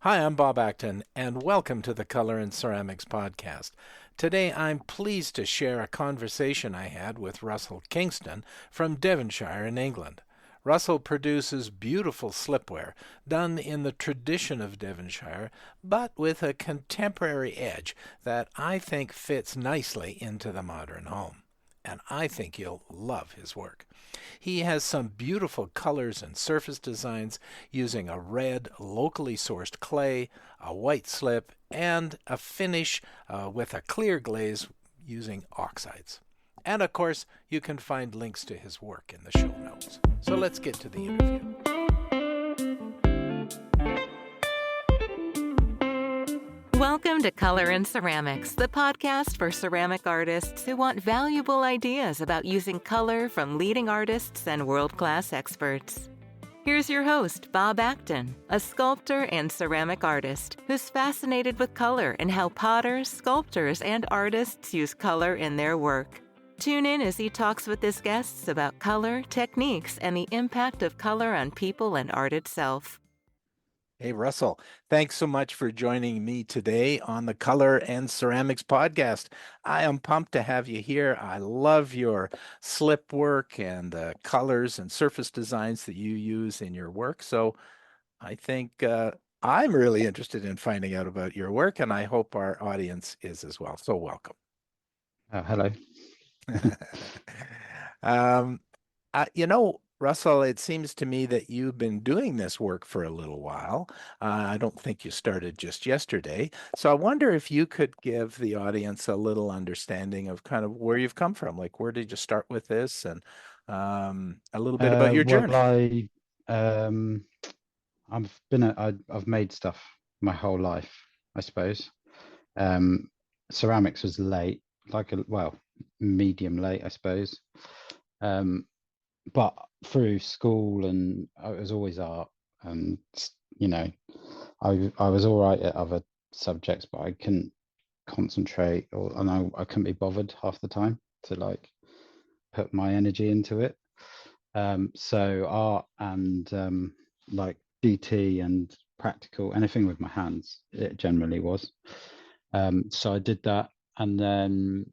Hi, I'm Bob Acton, and welcome to the Color and Ceramics podcast. Today, I'm pleased to share a conversation I had with Russell Kingston from Devonshire in England. Russell produces beautiful slipware done in the tradition of Devonshire, but with a contemporary edge that I think fits nicely into the modern home. And I think you'll love his work. He has some beautiful colors and surface designs using a red, locally sourced clay, a white slip, and a finish with a clear glaze using oxides. And of course, you can find links to his work in the show notes. So let's get to the interview. Welcome to Color and Ceramics, the podcast for ceramic artists who want valuable ideas about using color from leading artists and world-class experts. Here's your host, Bob Acton, a sculptor and ceramic artist who's fascinated with color and how potters, sculptors, and artists use color in their work. Tune in as he talks with his guests about color, techniques, and the impact of color on people and art itself. Hey, Russell, thanks so much for joining me today on the Color and Ceramics podcast. I am pumped to have you here. I love your slip work and the colors and surface designs that you use in your work. So I think I'm really interested in finding out about your work, and I hope our audience is as well. So welcome. Hello. um, Russell, it seems to me that you've been doing this work for a little while. I don't think you started just yesterday. So I wonder if you could give the audience a little understanding of kind of where you've come from. Like, where did you start with this, and a little bit about your Well, journey. I've made stuff my whole life, I suppose. Ceramics was late, medium late, I suppose. But through school and it was always art, and you know, I was all right at other subjects, but I couldn't concentrate, I couldn't be bothered half the time to like put my energy into it. So art and like DT and practical, anything with my hands, it generally was. So I did that, and then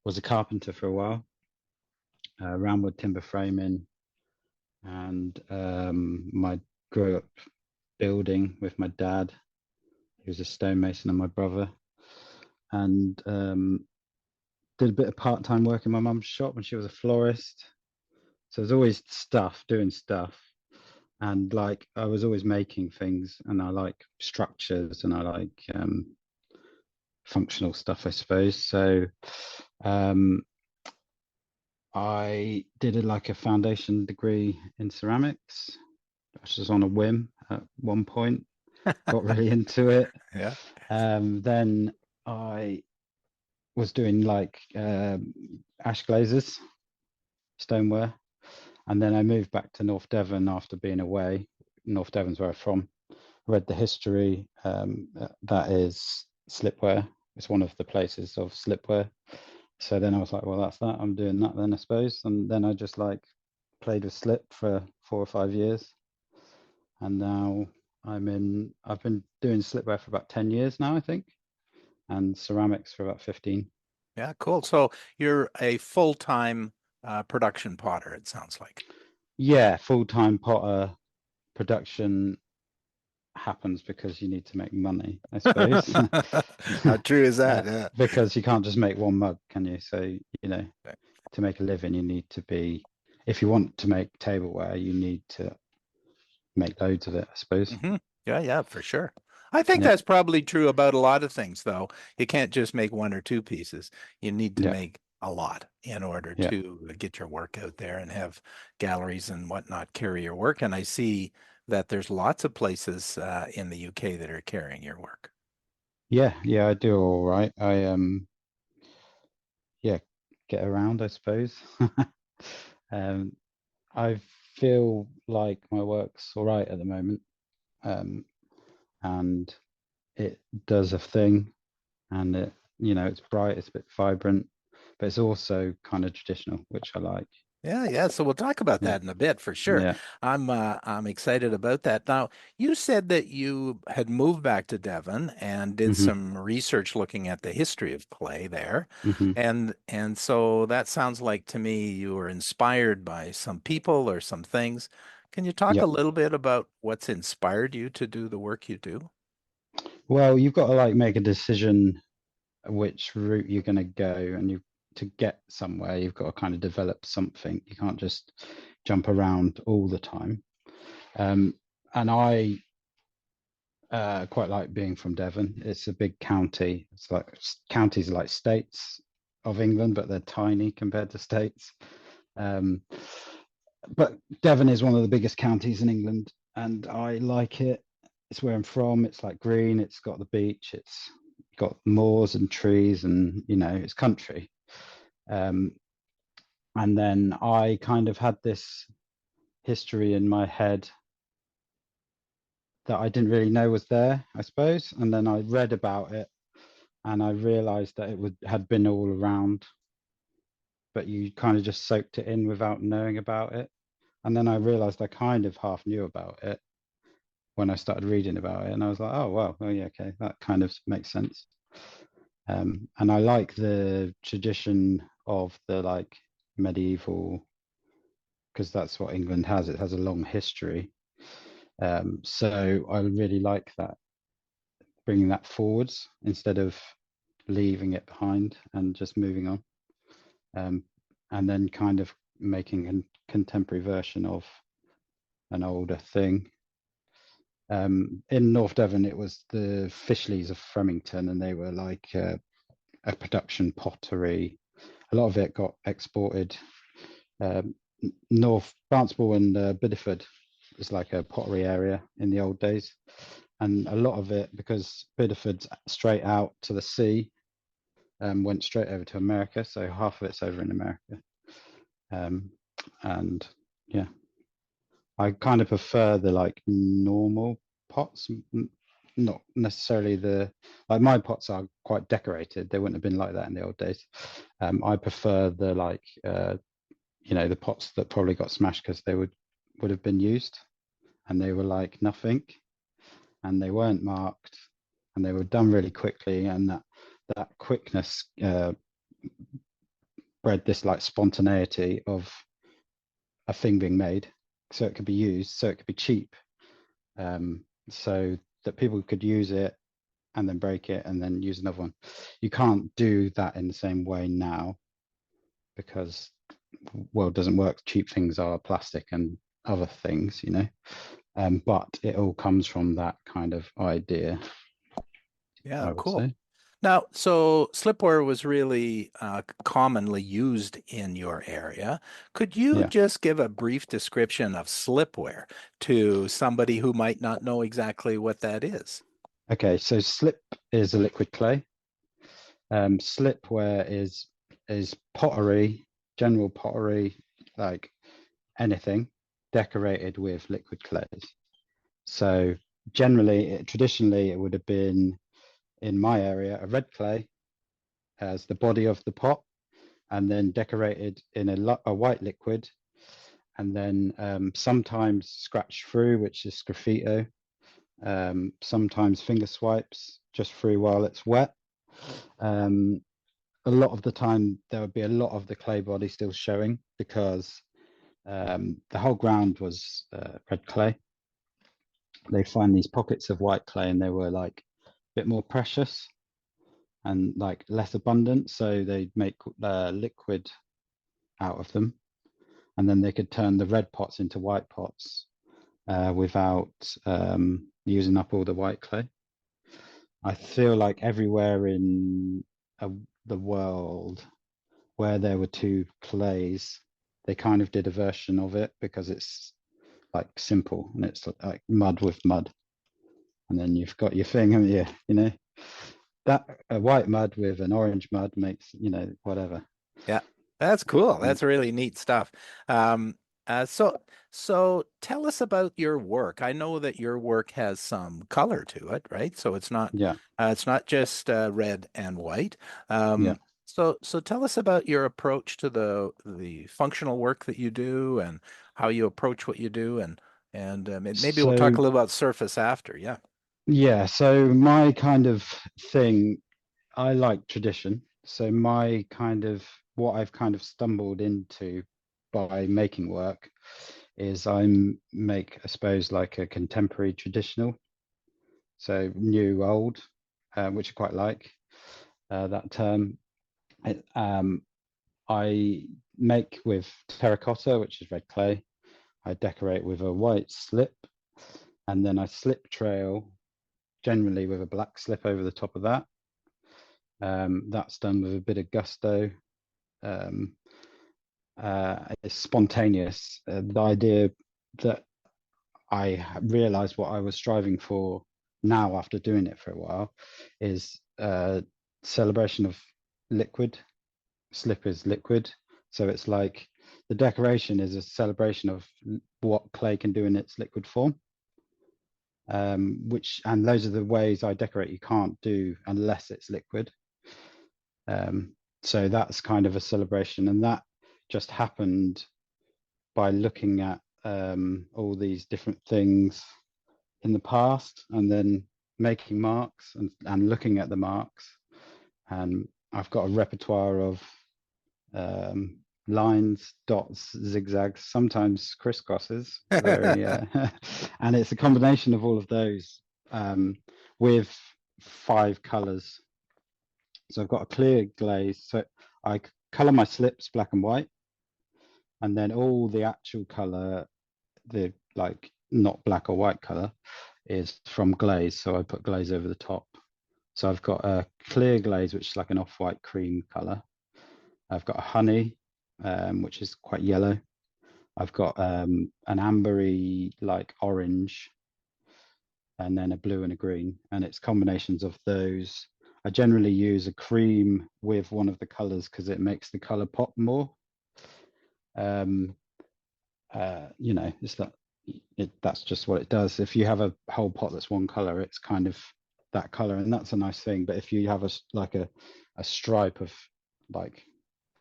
was a carpenter for a while, roundwood timber framing, and I grew up building with my dad. He was a stonemason, and my brother, and did a bit of part-time work in my mum's shop when she was a florist. So there's always doing stuff, and like I was always making things, and I like structures, and I like functional stuff, I suppose. So I did like a foundation degree in ceramics, which was on a whim at one point. Got really into it. Yeah. Then I was doing like ash glazes, stoneware, and then I moved back to North Devon after being away. North Devon's where I'm from. Read the history. That is Slipware. It's one of the places of Slipware. So then I was like, well, that's that. I'm doing that then, I suppose. And then I just like played with slip for 4 or 5 years, and now I've been doing slipware for about 10 years now, I think, and ceramics for about 15. Yeah, cool. So you're a full-time production potter, it sounds like. Yeah, full-time potter. Production happens because you need to make money, I suppose. How true is that? Yeah. Because you can't just make one mug, can you? So, to make a living, you need to be, if you want to make tableware, you need to make loads of it, I suppose. Mm-hmm. Yeah, for sure. I think that's probably true about a lot of things, though. You can't just make one or two pieces. You need to make a lot in order to get your work out there and have galleries and whatnot carry your work. And I see that there's lots of places in the UK that are carrying your work. Yeah, I do all right. I get around, I suppose. I feel like my work's all right at the moment, and it does a thing, and it's bright, it's a bit vibrant, but it's also kind of traditional, which I like. Yeah. So we'll talk about Yeah, that in a bit for sure. yeah. I'm excited about that. Now, you said that you had moved back to Devon and did Hmm. some research looking at the history of clay there. Hmm. And so that sounds like to me you were inspired by some people or some things. Can you talk a Yep. little bit about what's inspired you to do the work you do? Well, you've got to like make a decision which route you're going to go, and you to get somewhere, you've got to kind of develop something. You can't just jump around all the time. Um, and I quite like being from Devon. It's a big county. It's like counties are like states of England, but they're tiny compared to states. Um, but Devon is one of the biggest counties in England, and I like it. It's where I'm from. It's like green. It's got the beach. It's got moors and trees, and it's country. Um, and then I kind of had this history in my head that I didn't really know was there, I suppose. And then I read about it, and I realized that had been all around, but you kind of just soaked it in without knowing about it. And then I realized I kind of half knew about it when I started reading about it, and I was like, oh well, oh yeah, okay, that kind of makes sense. And I like the tradition of the like medieval, because that's what England has. It has a long history. So I really like that, bringing that forwards instead of leaving it behind and just moving on. um, and then kind of making a contemporary version of an older thing. In North Devon, it was the Fishleys of Fremington, and they were like a production pottery. A lot of it got exported. Um, North Barnstable and Bideford is like a pottery area in the old days, and a lot of it, because Bideford's straight out to the sea, went straight over to America. So half of it's over in America. Um, and yeah, I kind of prefer the like normal pots, not necessarily the like my pots are quite decorated. They wouldn't have been like that in the old days. I prefer the like the pots that probably got smashed because they would have been used, and they were like nothing, and they weren't marked, and they were done really quickly, and that quickness bred this like spontaneity of a thing being made, so it could be used, so it could be cheap, so that people could use it and then break it and then use another one. You can't do that in the same way now because world doesn't work. Cheap things are plastic and other things, but it all comes from that kind of idea, Yeah, I would cool. say. Now, so slipware was really commonly used in your area. Could you Yeah. just give a brief description of slipware to somebody who might not know exactly what that is? Okay. So slip is a liquid clay. Slipware is pottery, general pottery, like anything decorated with liquid clays. So traditionally, it would have been in my area a red clay as the body of the pot, and then decorated in a white liquid, and then sometimes scratched through, which is graffito. Sometimes finger swipes just through while it's wet. Um, a lot of the time, there would be a lot of the clay body still showing because the whole ground was red clay. They'd find these pockets of white clay, and they were like a bit more precious and like less abundant. So they'd make liquid out of them, and then they could turn the red pots into white pots without using up all the white clay. I feel like everywhere in the world where there were two clays, they kind of did a version of it because it's like simple and it's like mud with mud, and then you've got your thing, and that a white mud with an orange mud makes whatever. Yeah, that's cool. Mm. That's really neat stuff. Um, so so tell us about your work. I know that your work has some color to it, right? So it's Yeah, not just red and white. yeah. Um, So tell us about your approach to the functional work that you do and how you approach what you do, and maybe we'll talk So a little about surface after. Yeah. yeah, so my kind of thing, I like tradition. So my kind of what I've kind of stumbled into by making work is make, I suppose, like a contemporary traditional. So new, old, which I quite like that term. It, I make with terracotta, which is red clay. I decorate with a white slip, and then I slip trail, generally with a black slip over the top of that. That's done with a bit of gusto. Um, it's spontaneous. The idea that I realized what I was striving for now after doing it for a while is celebration of liquid. Slip is liquid. So it's like the decoration is a celebration of what clay can do in its liquid form. And those are the ways I decorate you can't do unless it's liquid. So that's kind of a celebration, and that just happened by looking at all these different things in the past and then making marks and looking at the marks. And I've got a repertoire of lines, dots, zigzags, sometimes crisscrosses, very, and it's a combination of all of those with 5 colors. So I've got a clear glaze. So I color my slips black and white, and then all the actual color, the like not black or white color, is from glaze. So I put glaze over the top. So I've got a clear glaze, which is like an off-white cream color. I've got a honey, which is quite yellow. I've got an ambery like orange, and then a blue and a green, and it's combinations of those. I generally use a cream with one of the colors because it makes the color pop more. It's that's just what it does. If you have a whole pot that's one color, it's kind of that color, and that's a nice thing. But if you have a stripe of like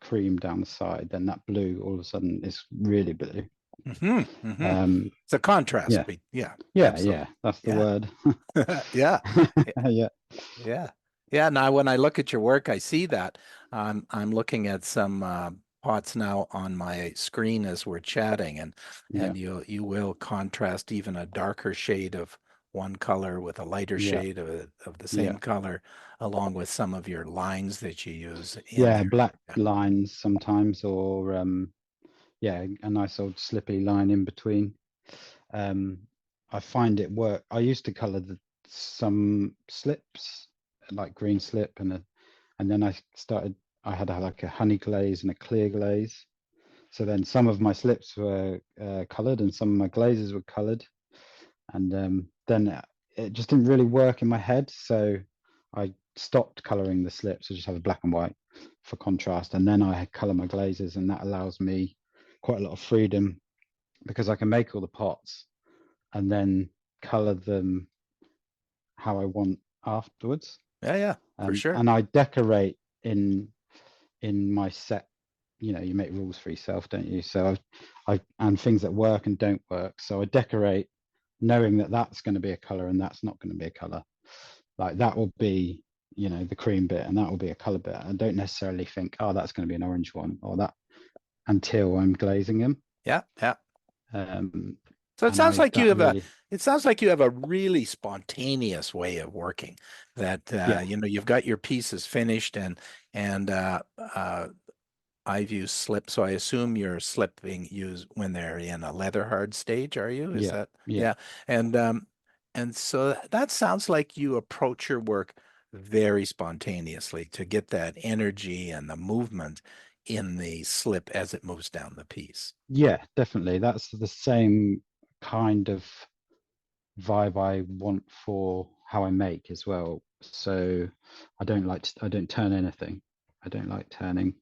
cream down the side, then that blue all of a sudden is really blue. It's a contrast. Yeah, Yeah, yeah, absolutely. that's the Yeah. word. Yeah. Yeah, Yeah. Yeah. Now, when I look at your work, I see that. I'm looking at some pots now on my screen as we're chatting, yeah, and you will contrast even a darker shade of one color with a lighter yeah, shade of the yeah, same color, along with some of your lines that you use in yeah. there. Black Yeah. lines sometimes, or yeah, a nice old slippy line in between. Um, I find it work. I used to color some slips, like green slip, and then I started. I had like a honey glaze and a clear glaze. So then some of my slips were colored, and some of my glazes were colored, and then it just didn't really work in my head. So I stopped coloring the slips. I just have a black and white for contrast, and then I color my glazes, and that allows me quite a lot of freedom because I can make all the pots and then color them how I want afterwards. Yeah, yeah, for sure. And I decorate in my set. You make rules for yourself, don't you? So I and things that work and don't work. So I decorate knowing that that's going to be a color and that's not going to be a color. Like that will be, the cream bit, and that will be a color bit. I don't necessarily think, oh, that's going to be an orange one or that until I'm glazing them. Yeah, yeah. Um, So and I that really, it sounds like you have a really spontaneous way of working that yeah, you've got your pieces finished and I've used slip, so I assume you're slip being used when they're in a leather hard stage, are you? Is yeah, that yeah, yeah. And so that sounds like you approach your work very spontaneously to get that energy and the movement in the slip as it moves down the piece. yeah, definitely. That's the same kind of vibe I want for how I make as well. So I don't turn anything. I don't like turning.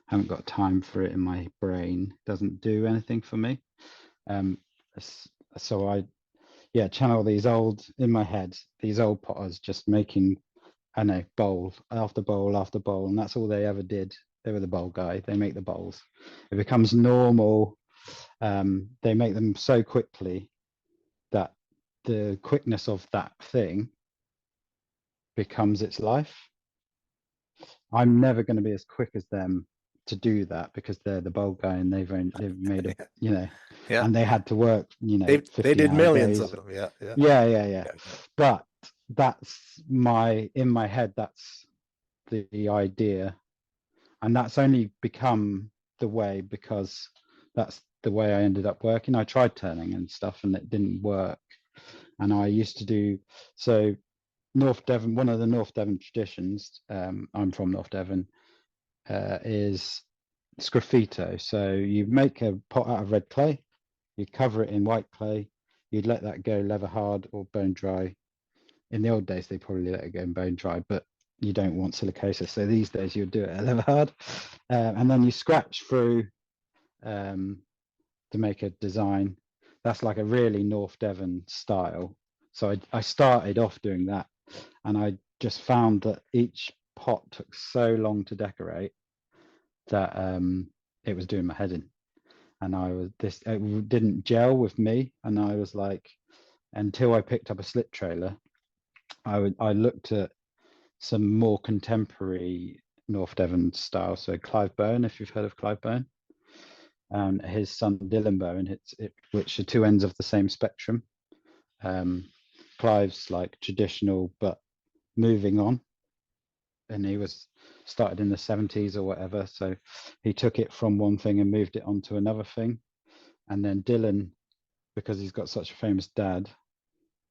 I haven't got time for it in my brain. It doesn't do anything for me. Um, so I, yeah, channel these old in my head, these old potters just making I know, bowl after bowl after bowl, and that's all they ever did. They were the bowl guy. They make the bowls. It becomes normal. They make them so quickly that the quickness of that thing becomes its life. I'm never going to be as quick as them to do that because they're the bowl guy and they've made a, Yeah. and they had to work, They did 50-hour millions of days. them. Yeah. Yeah. Yeah. Yeah. Yeah. But that's in my head, that's the idea. And that's only become the way because that's the way I ended up working. I tried turning and stuff and it didn't work. And I used to do, so North Devon, one of the North Devon traditions, I'm from North Devon, is sgraffito. So you make a pot out of red clay, you cover it in white clay, you'd let that go leather hard or bone dry. In the old days, they probably let it go and bone dry, but you don't want silicosis. So these days, you'll do it at leather hard. And then you scratch through to make a design. That's like a really North Devon style. So I started off doing that, and I just found that each pot took so long to decorate that it was doing my head in. And it didn't gel with me. And I was like, until I picked up a slip trailer, I looked at some more contemporary North Devon style. So Clive Bowen, if you've heard of Clive Bowen, and his son Dylan Bowen, which are two ends of the same spectrum. Clive's like traditional, but moving on, and he was started in the 70s or whatever. So he took it from one thing and moved it onto another thing. And then Dylan, because he's got such a famous dad,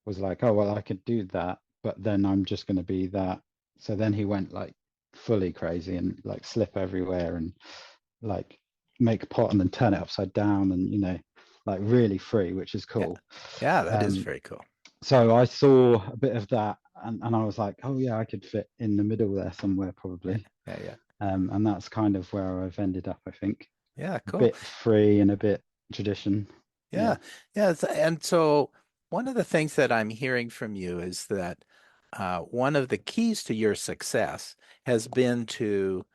was like, oh, well, I could do that, but then I'm just going to be that. So then he went like fully crazy and like slip everywhere and like make a pot and then turn it upside down and, like really free, which is cool. Yeah, that is very cool. So I saw a bit of that and I was like, oh yeah, I could fit in the middle there somewhere probably. Yeah. And that's kind of where I've ended up, I think. Yeah, A cool. bit free and a bit tradition. Yeah. And so one of the things that I'm hearing from you is that one of the keys to your success has been to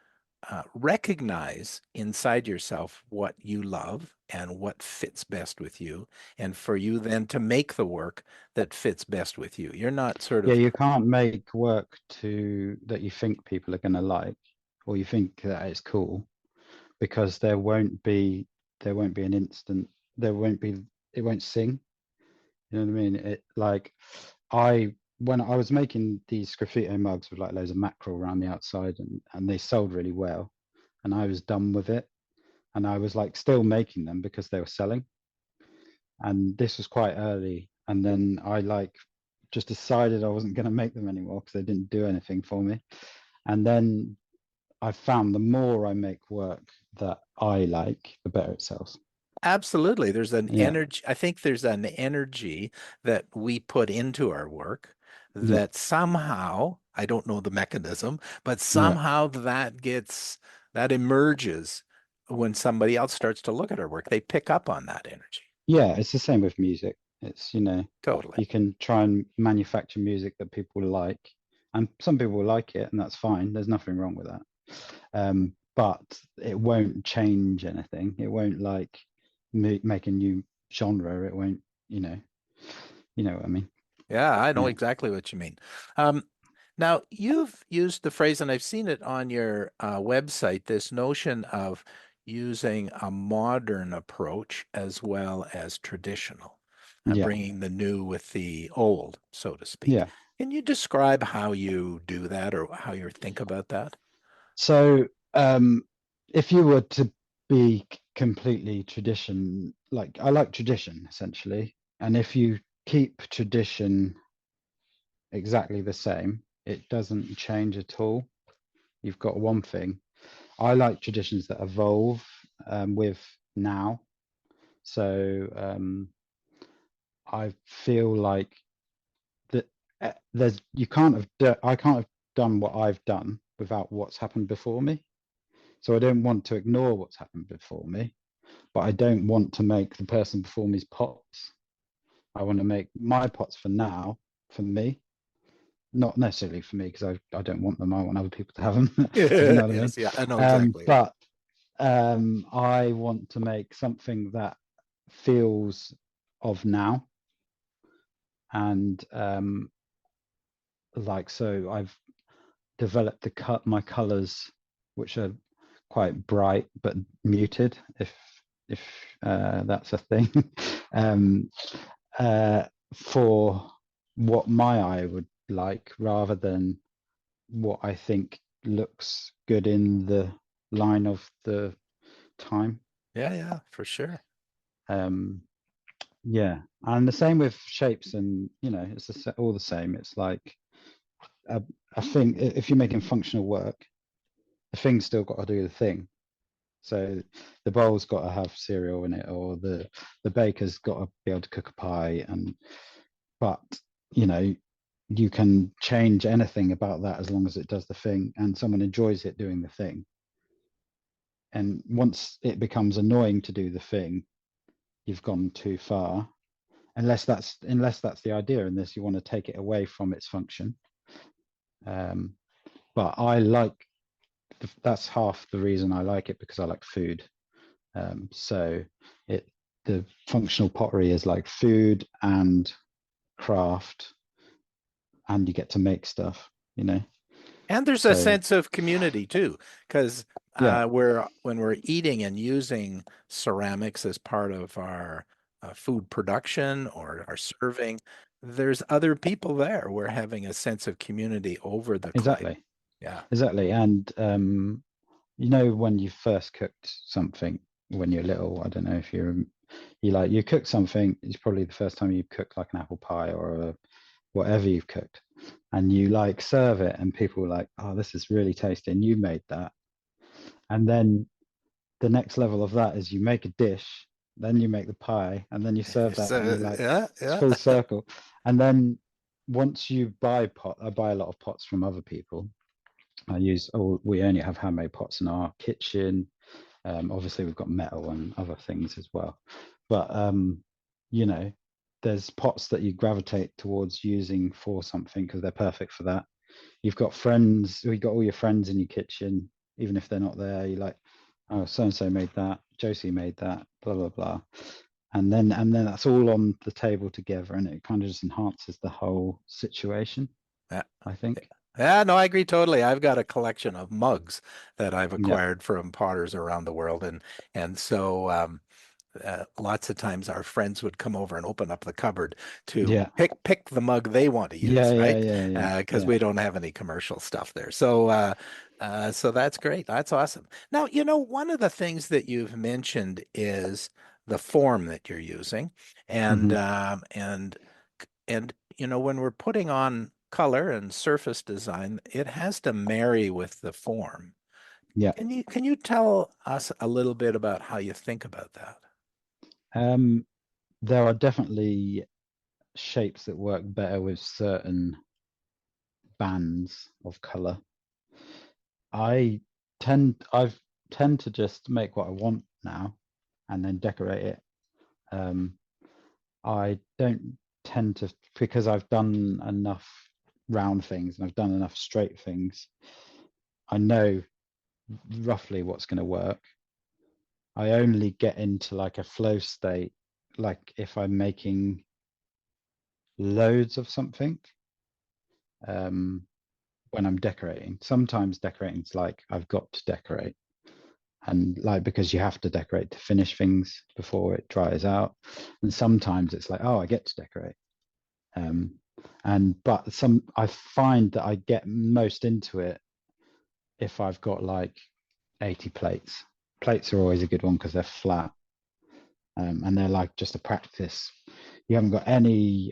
recognize inside yourself what you love and what fits best with you, and for you then to make the work that fits best with you. You're not sort Yeah, of, you can't make work that you think people are going to like, or you think that it's cool, because there won't be an instant, it won't sing. You know what I mean? When I was making these graffito mugs with like loads of mackerel around the outside and they sold really well, and I was done with it, and I was like still making them because they were selling, and this was quite early, and then I like just decided I wasn't going to make them anymore because they didn't do anything for me. And then I found the more I make work that I like, the better it sells. absolutely. There's an Yeah, energy, I think there's an energy that we put into our work yeah, that somehow, I don't know the mechanism, but yeah, somehow that emerges when somebody else starts to look at our work. They pick up on that energy. yeah. It's the same with music. It's, Totally. you can try and manufacture music that people like, and some people will like it, and that's fine. There's nothing wrong with that. But it won't change anything. It won't like make a new genre. It won't, you know what I mean? Yeah, I know Yeah, exactly what you mean. Um, Now, you've used the phrase, and I've seen it on your website, this notion of using a modern approach as well as traditional, yeah, bringing the new with the old, so to speak. yeah. Can you describe how you do that or how you think about that? So, if you were to be completely tradition, like I like tradition essentially, and if you keep tradition exactly the same, it doesn't change at all. You've got one thing. I like traditions that evolve with now. So I feel like that I can't have done what I've done without what's happened before me. So I don't want to ignore what's happened before me, but I don't want to make the person before me's pots. I want to make my pots for now, for me, not necessarily for me because I don't want them. I want other people to have them, if you know what I mean. Yes, yeah, I know exactly. But I want to make something that feels of now, and like, so I've developed my colors, which are quite bright but muted, if that's a thing, um, for what my eye would like, rather than what I think looks good in the line of the time. Yeah, yeah, for sure. Um, yeah, and the same with shapes, and it's all the same. It's like a, a thing. If you're making functional work, the thing's still got to do the thing. So the bowl's got to have cereal in it, or the baker's got to be able to cook a pie. But you can change anything about that as long as it does the thing, and someone enjoys it doing the thing. And once it becomes annoying to do the thing, you've gone too far. Unless that's the idea in this, you want to take it away from its function. But I like that's half the reason I like it, because I like food. So the functional pottery is like food and craft, and you get to make stuff. And there's a So sense of community too, because yeah, when we're eating and using ceramics as part of our food production or our serving, there's other people there. We're having a sense of community over the clay. exactly, Yeah. exactly. And when you first cooked something when you're little, I don't know if you cook something, it's probably the first time you cooked like an apple pie or whatever you've cooked, and you like serve it, and people are like, oh, this is really tasty, and you made that. And then the next level of that is you make a dish, then you make the pie, and then you serve that, and So you're like, yeah, it's yeah. full circle. And then once you buy I buy a lot of pots from other people. We only have handmade pots in our kitchen. Obviously we've got metal and other things as well, but you know there's pots that you gravitate towards using for something because they're perfect for that. You've got all your friends in your kitchen, even if they're not there. You're like, oh, so and so made that, Josie made that, blah blah blah, and then that's all on the table together, and it kind of just enhances the whole situation, Yeah. I think. Yeah, no, I agree totally. I've got a collection of mugs that I've Yeah, acquired from potters around the world, and so lots of times our friends would come over and open up the cupboard to yeah, pick the mug they want to yeah, use, yeah, right? yeah, yeah, Because yeah. we don't have any commercial stuff there. So that's great. That's awesome. Now, one of the things that you've mentioned is the form that you're using, and Hmm. when we're putting on color and surface design, it has to marry with the form. Yeah. Can you tell us a little bit about how you think about that? um there are definitely shapes that work better with certain bands of color. I I've tend to just make what I want now and then decorate it. Um, I don't tend to, because I've done enough round things and I've done enough straight things. I know roughly what's going to work. I only get into like a flow state, like if I'm making loads of something. Um, when I'm decorating, sometimes decorating's like I've got to decorate, and like because you have to decorate to finish things before it dries out, and sometimes it's like, oh, I get to decorate. um but I find that I get most into it if I've got like 80 plates. Plates are always a good one because they're flat, and they're like just a practice. You haven't got any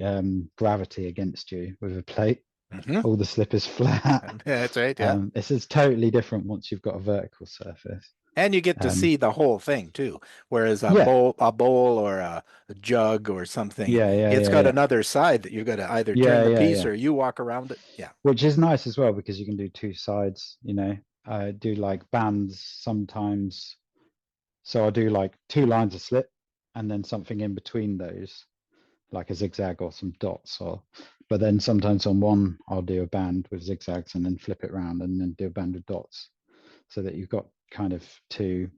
gravity against you with a plate. Hmm. All the slip is flat. That's right, yeah. This is totally different once you've got a vertical surface. And you get to um see the whole thing too. Whereas a yeah, bowl or a jug or something, yeah, yeah, it's yeah, got yeah, another side that you've got to either turn yeah, the yeah, piece yeah. or you walk around it. Yeah. Which is nice as well because you can do two sides. I do like bands sometimes, so I'll do like two lines of slip and then something in between those, like a zigzag or some dots. Or But then sometimes on one, I'll do a band with zigzags and then flip it around and then do a band with dots, so that you've got kind of two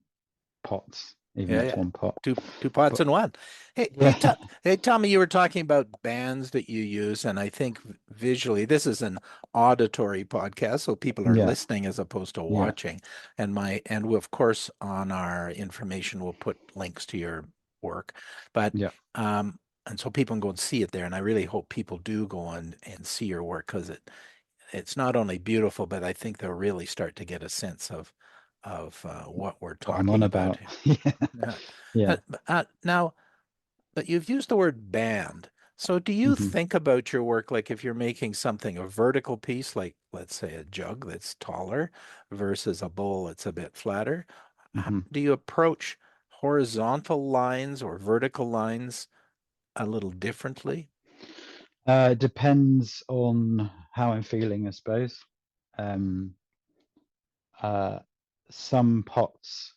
pots, even though Yeah, it's yeah. one pot. Two pots But in one. Hey, hey, yeah, hey, Tommy, you were talking about bands that you use, and I think visually, this is an auditory podcast, so people are yeah, listening as opposed to yeah, watching. And we, of course, on our information, we'll put links to your work. But yeah. and so people can go and see it there. And I really hope people do go and see your work, because it's not only beautiful, but I think they'll really start to get a sense of what we're What I'm on talking about about. here. Yeah, Yeah. yeah. Now, but you've used the word band. So do you Hmm. think about your work like if you're making something a vertical piece, like let's say a jug that's taller versus a bowl that's a bit flatter? Hmm. Do you approach horizontal lines or vertical lines a little differently? It depends on how I'm feeling, I suppose. Um, uh, some pots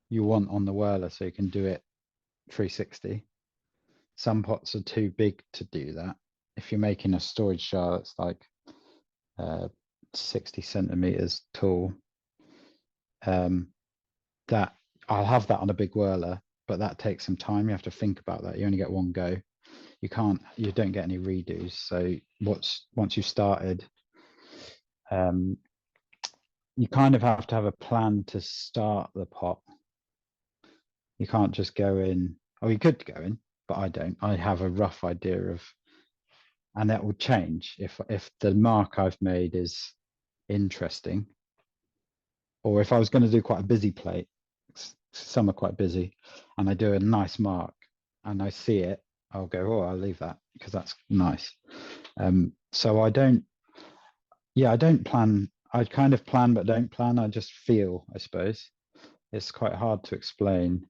you want on the whirler so you can do it 360. Some pots are too big to do that. If you're making a storage jar that's like uh, 60 centimeters tall, um, that I'll have that on a big whirler, but that takes some time. You have to think about that. You only get one go. You don't get any redos. So once you've started, um, you kind of have to have a plan to start the pot. You can't just go in, or you could go in, but I don't. I have a rough idea of, and that will change if the mark I've made is interesting, or if I was going to do quite a busy plate. Some are quite busy, and I do a nice mark, and I see it, I'll go, oh, I'll leave that because that's nice. So I don't, yeah, I don't plan. I kind of plan but don't plan. I just feel, I suppose. It's quite hard to explain,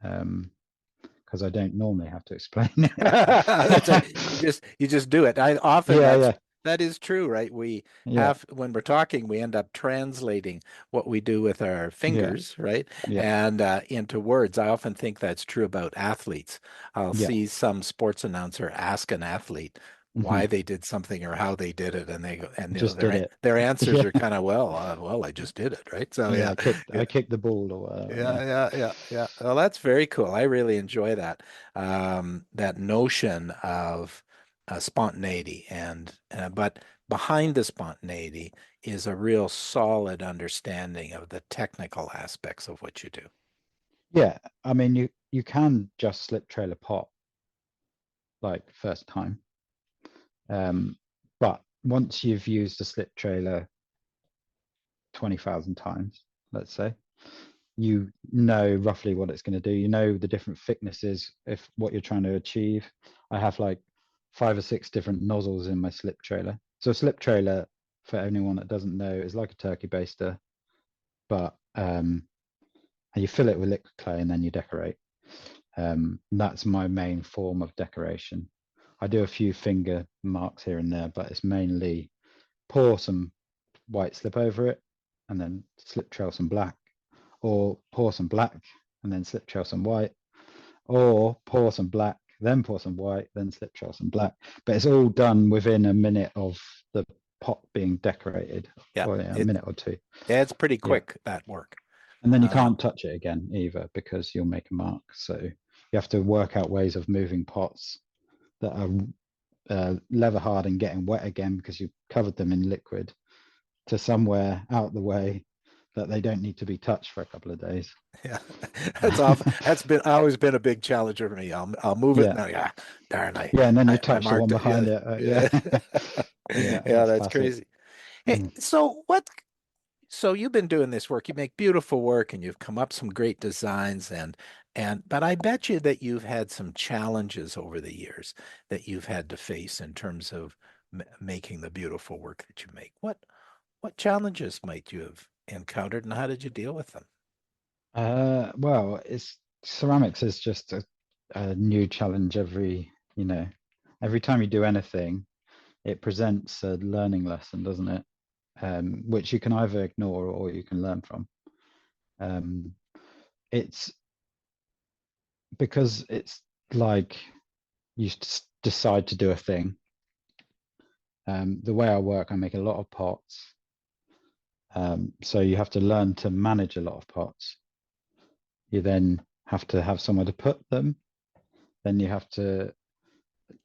because I don't normally have to explain That's right. it. You just do it. I often Yeah, yeah, that is true, right? We yeah, have when we're talking, we end up translating what we do with our yeah, fingers, right? yeah, And into words. I often think that's true about athletes. I'll yeah. see some sports announcer ask an athlete Hmm. why they did something or how they did it, and they go, and Just did it. their answers Yeah, are kind of well, I just did it, right? So yeah. yeah, I kicked the ball or whatever. Yeah, yeah. Well, that's very cool. I really enjoy that that notion of spontaneity, and but behind the spontaneity is a real solid understanding of the technical aspects of what you do. yeah. I mean, you can just slip trail a pot like first time, but once you've used a slip trailer 20,000 times, let's say, you know roughly what it's going to do. You know the different thicknesses, if what you're trying to achieve. I have like 5 or 6 different nozzles in my slip trailer. So a slip trailer, for anyone that doesn't know, is like a turkey baster, but you fill it with liquid clay and then you decorate. That's my main form of decoration. I do a few finger marks here and there, but it's mainly pour some white slip over it and then slip trail some black, or pour some black and then slip trail some white, or pour some black, then pour some white, then slip trail some black. But it's all done within a minute of the pot being decorated, Yeah, or yeah, a it minute or two. yeah, it's pretty Yeah. quick that work. And then you Uh, can't touch it again either because you'll make a mark. So you have to work out ways of moving pots that are leather hard and getting wet again because you covered them in liquid, to somewhere out the way that they don't need to be touched for a couple of days. yeah, that's off. That's been always been a big challenge for me. I'll move it Yeah, now. Yeah, darn, yeah, and then you I touch the one marked it. behind Yeah, it. Yeah, yeah, yeah, yeah. that's That's classic. crazy. Hey, Mm. so what? So you've been doing this work. You make beautiful work, and you've come up some great designs, but I bet you that you've had some challenges over the years that you've had to face in terms of m making the beautiful work that you make. What challenges might you have encountered, and how did you deal with them? Well, it's ceramics is just a new challenge every time you do anything, it presents a learning lesson, doesn't it? Which you can either ignore or you can learn from. Um, it's because it's like you decide to do a thing, The way I work, I make a lot of pots. So you have to learn to manage a lot of pots. You then have to have somewhere to put them. Then you have to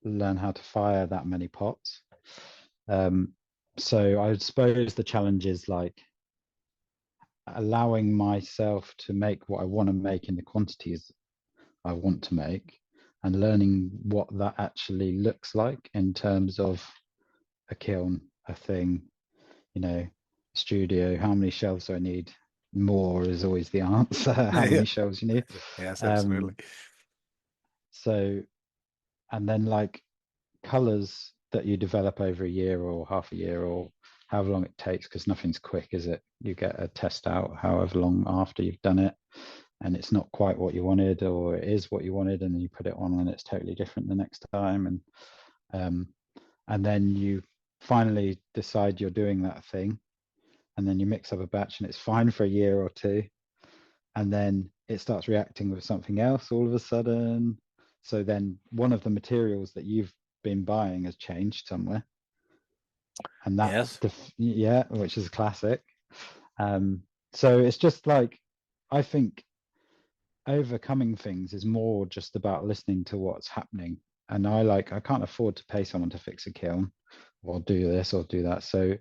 learn how to fire that many pots. So I suppose the challenge is like allowing myself to make what I want to make in the quantities I want to make, and learning what that actually looks like in terms of a kiln, a thing, studio. How many shelves do I need? More is always the answer. How Yeah. many shelves you need? Yes, absolutely. Um, so, and then like colors that you develop over a year or half a year or however long it takes, because nothing's quick, is it? You get a test out however long after you've done it, and it's not quite what you wanted, or it is what you wanted, and then you put it on and it's totally different the next time, and then you finally decide you're doing that thing, and then you mix up a batch and it's fine for a year or two, and then it starts reacting with something else all of a sudden. So then one of the materials that you've been buying has changed somewhere, and that Yes. yeah, which is classic. So it's just like, I think overcoming things is more just about listening to what's happening. And I can't afford to pay someone to fix a kiln or do this or do that. So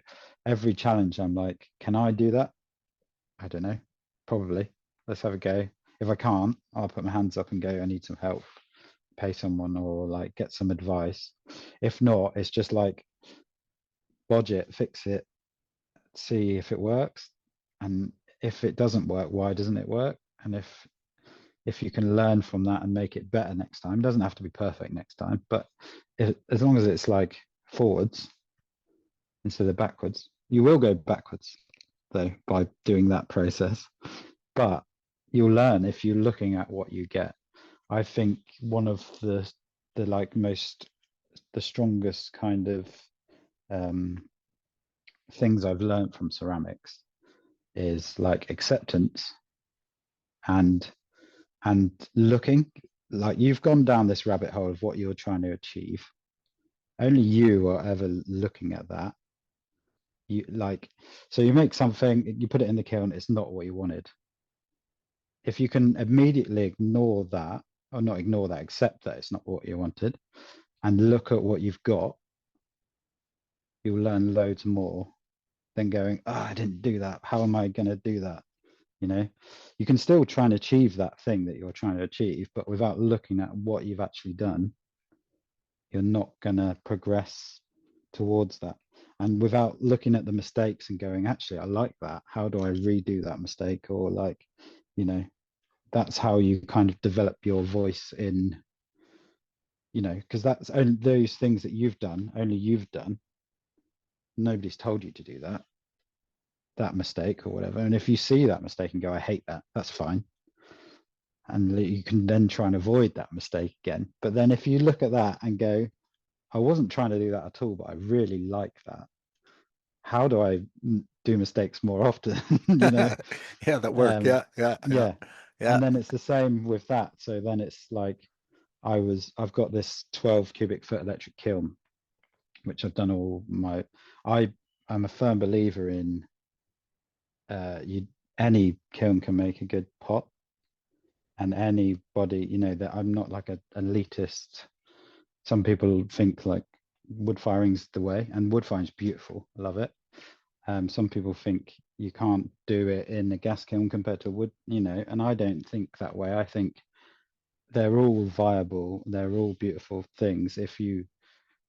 every challenge I'm like, can I do that? I don't know. Probably. Let's have a go. If I can't, I'll put my hands up and go, I need some help. Pay someone or like get some advice. If not, it's just like budget, fix it, see if it works. And if it doesn't work, why doesn't it work? And if you can learn from that and make it better next time, it doesn't have to be perfect next time, but as long as it's like forwards instead of backwards. You will go backwards though by doing that process, but you'll learn if you're looking at what you get. I think one of the like the strongest kind of things I've learned from ceramics is like acceptance and looking. Like, you've gone down this rabbit hole of what you're trying to achieve. Only you are ever looking at that. You like, so you make something, you put it in the kiln, it's not what you wanted. If you can immediately ignore that, or not ignore that, accept that it's not what you wanted, and look at what you've got, you'll learn loads more than going, oh, I didn't do that. How am I going to do that? You can still try and achieve that thing that you're trying to achieve, but without looking at what you've actually done, you're not going to progress towards that. And without looking at the mistakes and going, actually, I like that, how do I redo that mistake? Or like, that's how you kind of develop your voice in, because that's only those things that you've done, only you've done. Nobody's told you to do that mistake or whatever. And if you see that mistake and go, I hate that, that's fine. And you can then try and avoid that mistake again. But then if you look at that and go, I wasn't trying to do that at all, but I really like that. How do I do mistakes more often? Yeah, that work. Yeah, yeah, yeah, Yeah. yeah. And then it's the same with that. So then it's like, I've got this 12 cubic foot electric kiln, which I've done I'm a firm believer in any kiln can make a good pot, and anybody, that I'm not like an elitist. Some people think like wood firing's the way, and wood firing's beautiful. I love it. Some people think you can't do it in a gas kiln compared to wood, and I don't think that way. I think they're all viable. They're all beautiful things if you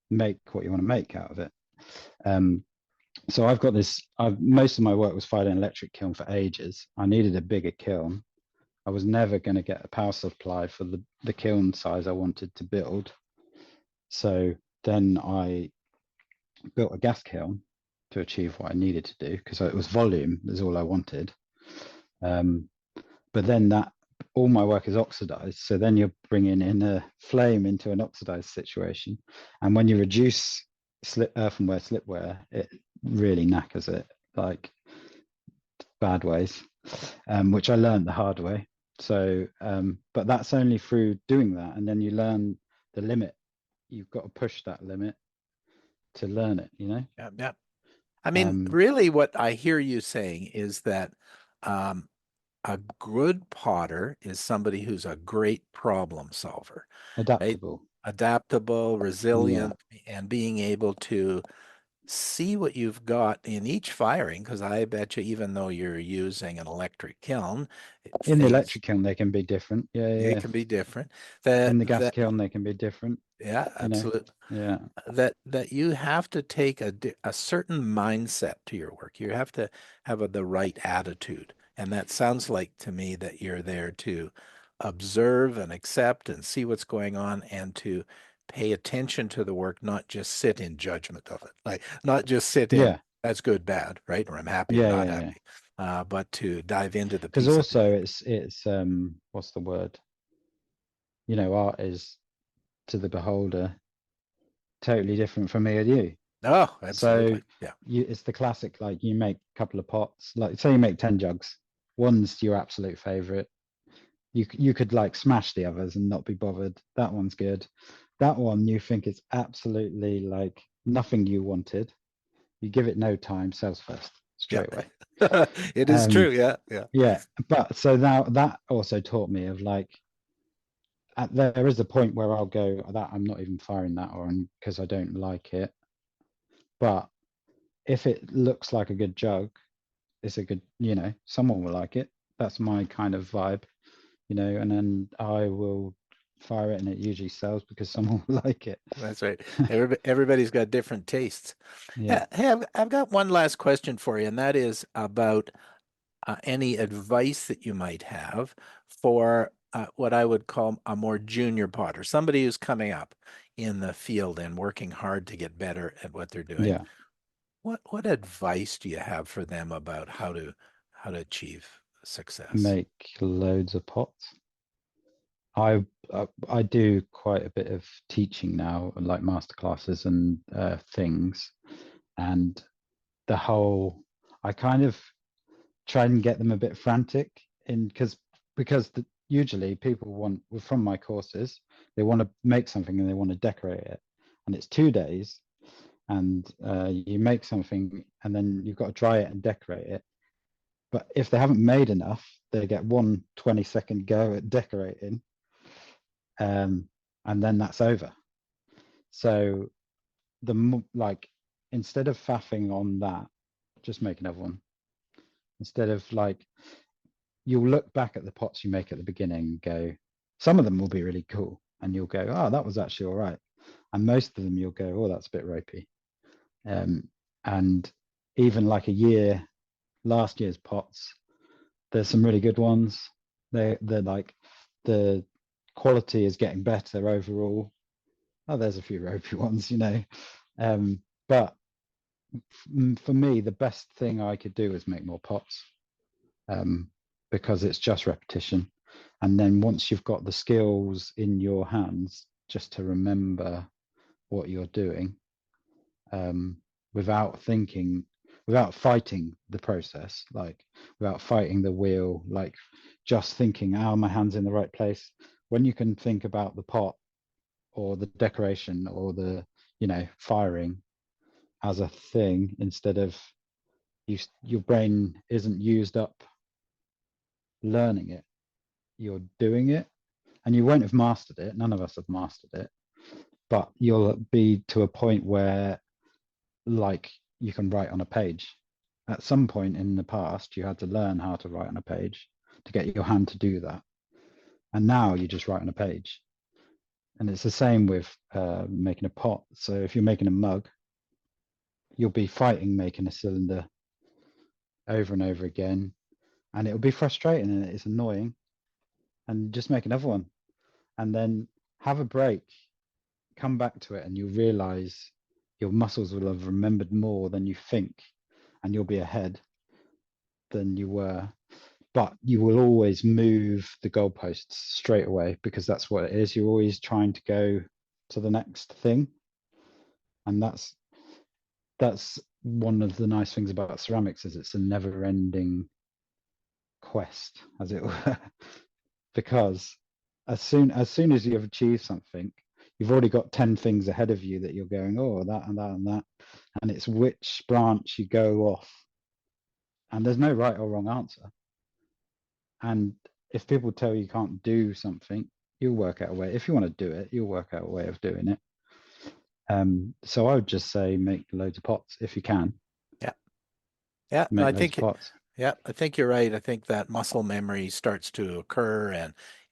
make what you want to make out of it. So I've got this. Most of my work was fired in an electric kiln for ages. I needed a bigger kiln. I was never going to get a power supply for the kiln size I wanted to build. So then I built a gas kiln to achieve what I needed to do, because it was volume is all I wanted. But then all my work is oxidized. So then you're bringing in a flame into an oxidized situation. And when you reduce earthenware slipware, it really knackers it, like bad ways, which I learned the hard way. So, but that's only through doing that. And then you learn the limit. You've got to push that limit. to learn it, you know. Yeah, yeah. I mean, um really, what I hear you saying is that um, a good potter is somebody who's a great problem solver, right? Adaptable. Adaptable, Yeah, resilient, and being able to see what you've got in each firing, because I bet you, even though you're using an electric kiln, in the things electric kiln they can be different. Yeah, it yeah. can be different. In the gas That kiln they can be different, yeah, you know. absolutely. Yeah, That you have to take a certain mindset to your work. You have to have the right attitude. And that sounds like to me that you're there to observe and accept and see what's going on and to pay attention to the work, not just sit in judgment of it. Like not just sit in yeah, that's good, bad, right? Or I'm happy, I'm yeah, not yeah, yeah. happy. But to dive into the Because piece of also it's what's the word, you know, art is to the beholder totally different from me and you. oh, So absolutely. Yeah. it's the classic, like you make a couple of pots, like say you make 10 jugs, one's your absolute favorite. You could like smash the others and not be bothered. That one's good. That one you think is absolutely like nothing you wanted. You give it no time, sells first Yeah. straight away. It is Um, true. Yeah. Yeah. yeah, but so now that also taught me of like there is a point where I'll go that I'm not even firing that on because I don't like it. But if it looks like a good jug, it's a good, you know, someone will like it. That's my kind of vibe, you know, and then I will fire it and it usually sells because someone will like it. That's right. Everybody's got different tastes. Yeah, Hey, I've got one last question for you, and that is about any advice that you might have for what I would call a more junior potter, somebody who's coming up in the field and working hard to get better at what they're doing. yeah. What advice do you have for them about how to achieve success? Make loads of pots. I do quite a bit of teaching now, like master classes and things, and the whole I kind of try and get them a bit frantic in because usually people want from my courses they want to make something and they want to decorate it, and it's 2 days, and you make something and then you've got to dry it and decorate it. But if they haven't made enough, they get 1 20-second go at decorating, um, and then that's over. So like instead of faffing on that, just make another one. Instead of like you'll look back at the pots you make at the beginning and go, some of them will be really cool, and you'll go, oh, that was actually all right. And most of them you'll go, oh, that's a bit ropey. And even like last year's pots, there's some really good ones. They're like the quality is getting better overall. Oh, there's a few ropey ones, you know. But for me, the best thing I could do is make more pots, um, because it's just repetition. And then once you've got the skills in your hands, just to remember what you're doing, um, without thinking, without fighting the process, like without fighting the wheel, like just thinking, are my hands in the right place? When you can think about the pot or the decoration or the, you know, firing as a thing instead of your brain isn't used up learning it, you're doing it, and you won't have mastered it. None of us have mastered it, but you'll be to a point where like you can write on a page. At some point in the past you had to learn how to write on a page to get your hand to do that, and now you just write on a page. And it's the same with making a pot. So if you're making a mug, you'll be fighting making a cylinder over and over again, and it'll be frustrating and it's annoying, and just make another one, and then have a break, come back to it, and you'll realize your muscles will have remembered more than you think, and you'll be ahead than you were. But you will always move the goalposts straight away because that's what it is. You're always trying to go to the next thing, and that's one of the nice things about ceramics is it's a never-ending quest, as it were, because as soon as you have achieved something, you've already got 10 things ahead of you that you're going, oh, that and that and that. And it's which branch you go off. And there's no right or wrong answer. And if people tell you can't do something, you'll work out a way. If you want to do it, you'll work out a way of doing it. So I would just say make loads of pots if you can. Yeah, Make I loads think of pots. yeah, I think you're right. I think that muscle memory starts to occur,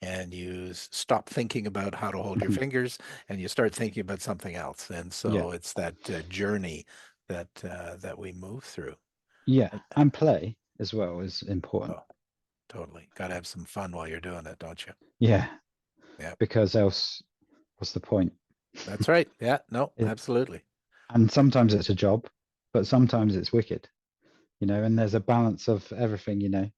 and you stop thinking about how to hold your fingers, and you start thinking about something else. And Yeah, so it's that journey that we move through. yeah, And, and play as well is important. oh, totally. Got to have some fun while you're doing it, don't you? Yeah, Yeah, because else, what's the point? that's right. Yeah, no, It, absolutely. and sometimes it's a job, but sometimes it's wicked, and there's a balance of everything.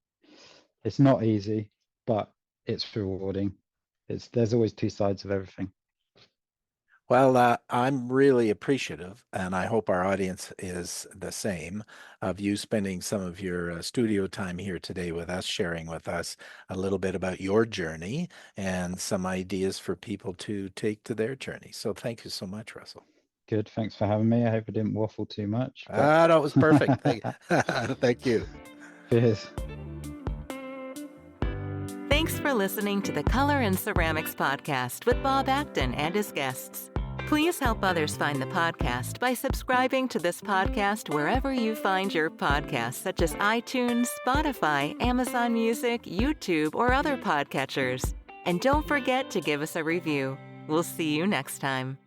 It's not easy, but it's rewarding. There's always two sides of everything. Well, I'm really appreciative, and I hope our audience is the same, of you spending some of your studio time here today with us, sharing with us a little bit about your journey and some ideas for people to take to their journey. So thank you so much, Russell. Good. Thanks for having me. I hope I didn't waffle too much, but No, it was perfect. Thank you. cheers. Thanks for listening to the Color and Ceramics podcast with Bob Acton and his guests. Please help others find the podcast by subscribing to this podcast wherever you find your podcasts, such as iTunes, Spotify, Amazon Music, YouTube, or other podcatchers. And don't forget to give us a review. We'll see you next time.